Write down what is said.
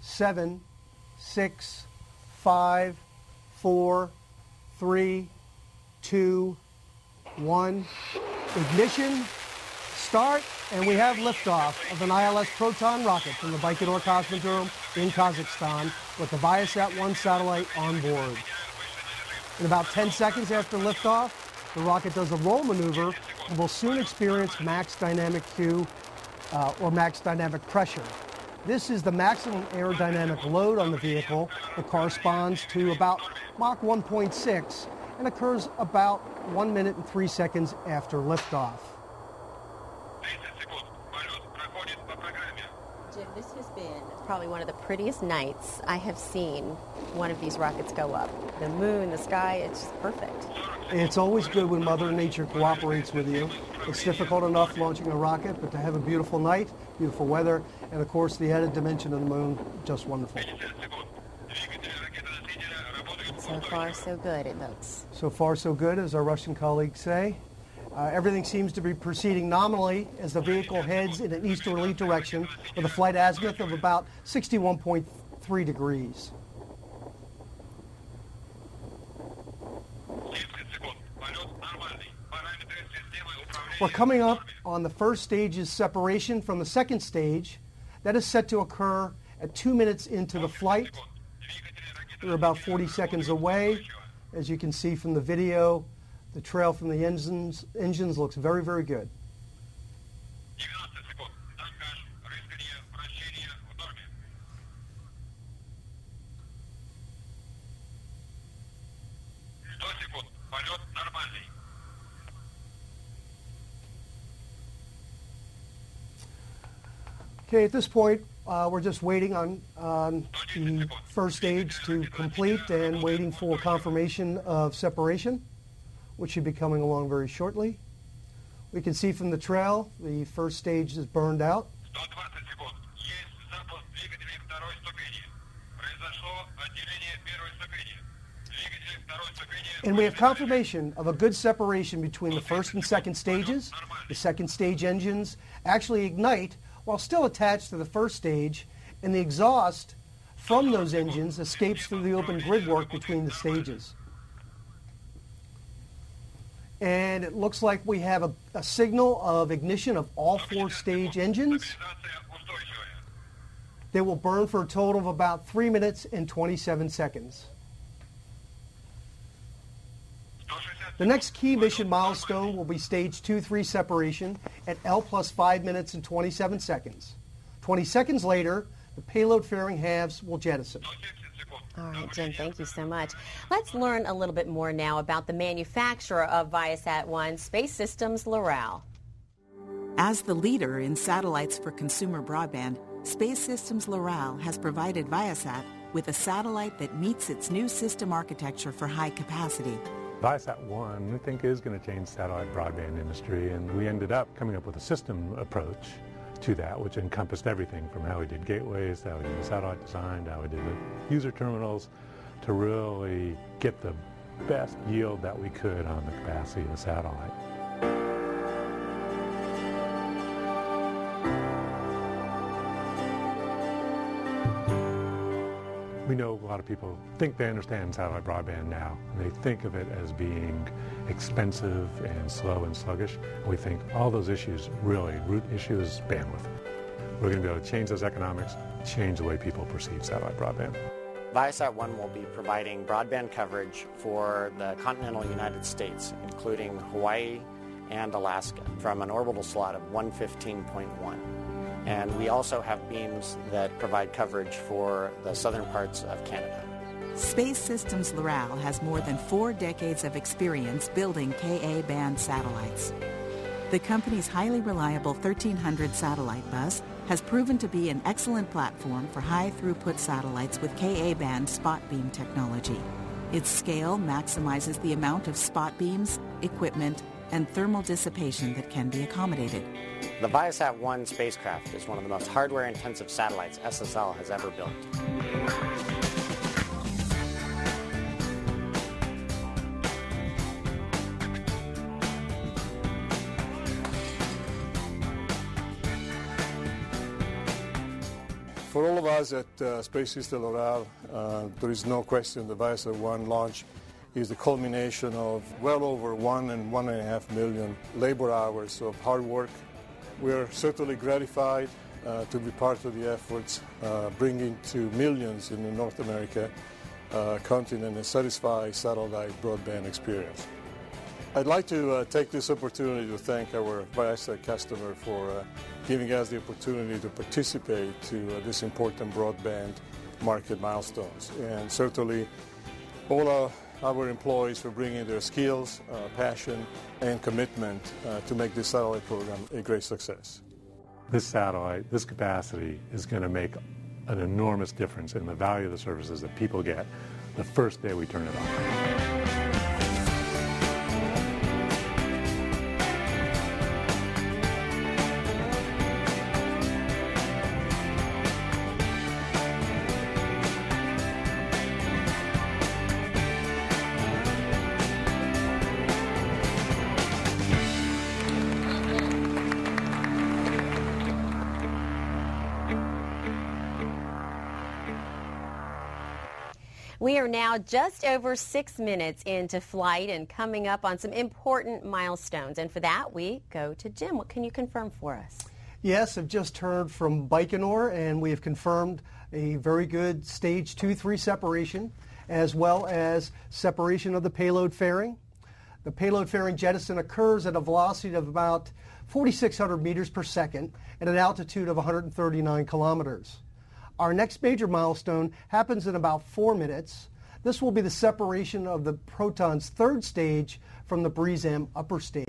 7, 6, 5, 4, 3, 2, 1. Ignition, start, and we have liftoff of an ILS Proton rocket from the Baikonur Cosmodrom in Kazakhstan with the ViaSat-1 satellite on board. In about 10 seconds after liftoff, the rocket does a roll maneuver and will soon experience max dynamic Q or max dynamic pressure. This is the maximum aerodynamic load on the vehicle that corresponds to about Mach 1.6 and occurs about 1 minute and 3 seconds after liftoff. Jim, this has been probably one of the prettiest nights I have seen one of these rockets go up. The moon, the sky, it's just perfect. It's always good when Mother Nature cooperates with you. It's difficult enough launching a rocket, but to have a beautiful night, beautiful weather, and of course the added dimension of the moon, just wonderful. So far, so good, it looks. So far, so good, as our Russian colleagues say. Everything seems to be proceeding nominally as the vehicle heads in an easterly direction with a flight azimuth of about 61.3 degrees. We're coming up on the first stage's separation from the second stage. That is set to occur at 2 minutes into the flight. We're about 40 seconds away. As you can see from the video, the trail from the engines looks very, very good. Okay, at this point, we're just waiting on the first stage to complete and waiting for confirmation of separation, which should be coming along very shortly. We can see from the trail the first stage is burned out. And we have confirmation of a good separation between the first and second stages. The second stage engines actually ignite while still attached to the first stage, and the exhaust from those engines escapes through the open grid work between the stages. And it looks like we have a signal of ignition of all 4 stage engines. They will burn for a total of about 3 minutes and 27 seconds. The next key mission milestone will be stage 2-3 separation at L plus 5 minutes and 27 seconds. 20 seconds later, the payload fairing halves will jettison. All right, Jim, thank you so much. Let's learn a little bit more now about the manufacturer of ViaSat-1, Space Systems Loral. As the leader in satellites for consumer broadband, Space Systems Loral has provided Viasat with a satellite that meets its new system architecture for high capacity. ViaSat-1, I think, is going to change the satellite broadband industry, and we ended up coming up with a system approach to that, which encompassed everything from how we did gateways, to how we did the satellite design, to how we did the user terminals, to really get the best yield that we could on the capacity of the satellite. We know a lot of people think they understand satellite broadband now, and they think of it as being expensive and slow and sluggish. We think all those issues, really, root issue is bandwidth. We're going to be able to change those economics, change the way people perceive satellite broadband. ViaSat-1 will be providing broadband coverage for the continental United States, including Hawaii and Alaska, from an orbital slot of 115.1. And we also have beams that provide coverage for the southern parts of Canada. Space Systems Loral has more than 4 decades of experience building Ka-band satellites. The company's highly reliable 1300 satellite bus has proven to be an excellent platform for high-throughput satellites with Ka-band spot beam technology. Its scale maximizes the amount of spot beams, equipment, and thermal dissipation that can be accommodated. The ViaSat-1 spacecraft is one of the most hardware-intensive satellites SSL has ever built. For all of us at Space System Loral, there is no question the ViaSat-1 launch is the culmination of well over 1 and 1.5 million labor hours of hard work. We are certainly gratified to be part of the efforts bringing to millions in the North America continent a satisfied satellite broadband experience. I'd like to take this opportunity to thank our ViaSat customer for giving us the opportunity to participate to this important broadband market milestones, and certainly all our employees for bringing their skills, passion, and commitment to make this satellite program a great success. This satellite, this capacity, is going to make an enormous difference in the value of the services that people get the first day we turn it on. We are now just over 6 minutes into flight and coming up on some important milestones. And for that, we go to Jim. What can you confirm for us? Yes, I've just heard from Baikonur, and we have confirmed a very good stage 2-3 separation, as well as separation of the payload fairing. The payload fairing jettison occurs at a velocity of about 4,600 meters per second at an altitude of 139 kilometers. Our next major milestone happens in about 4 minutes. This will be the separation of the Proton's third stage from the BreezeM upper stage.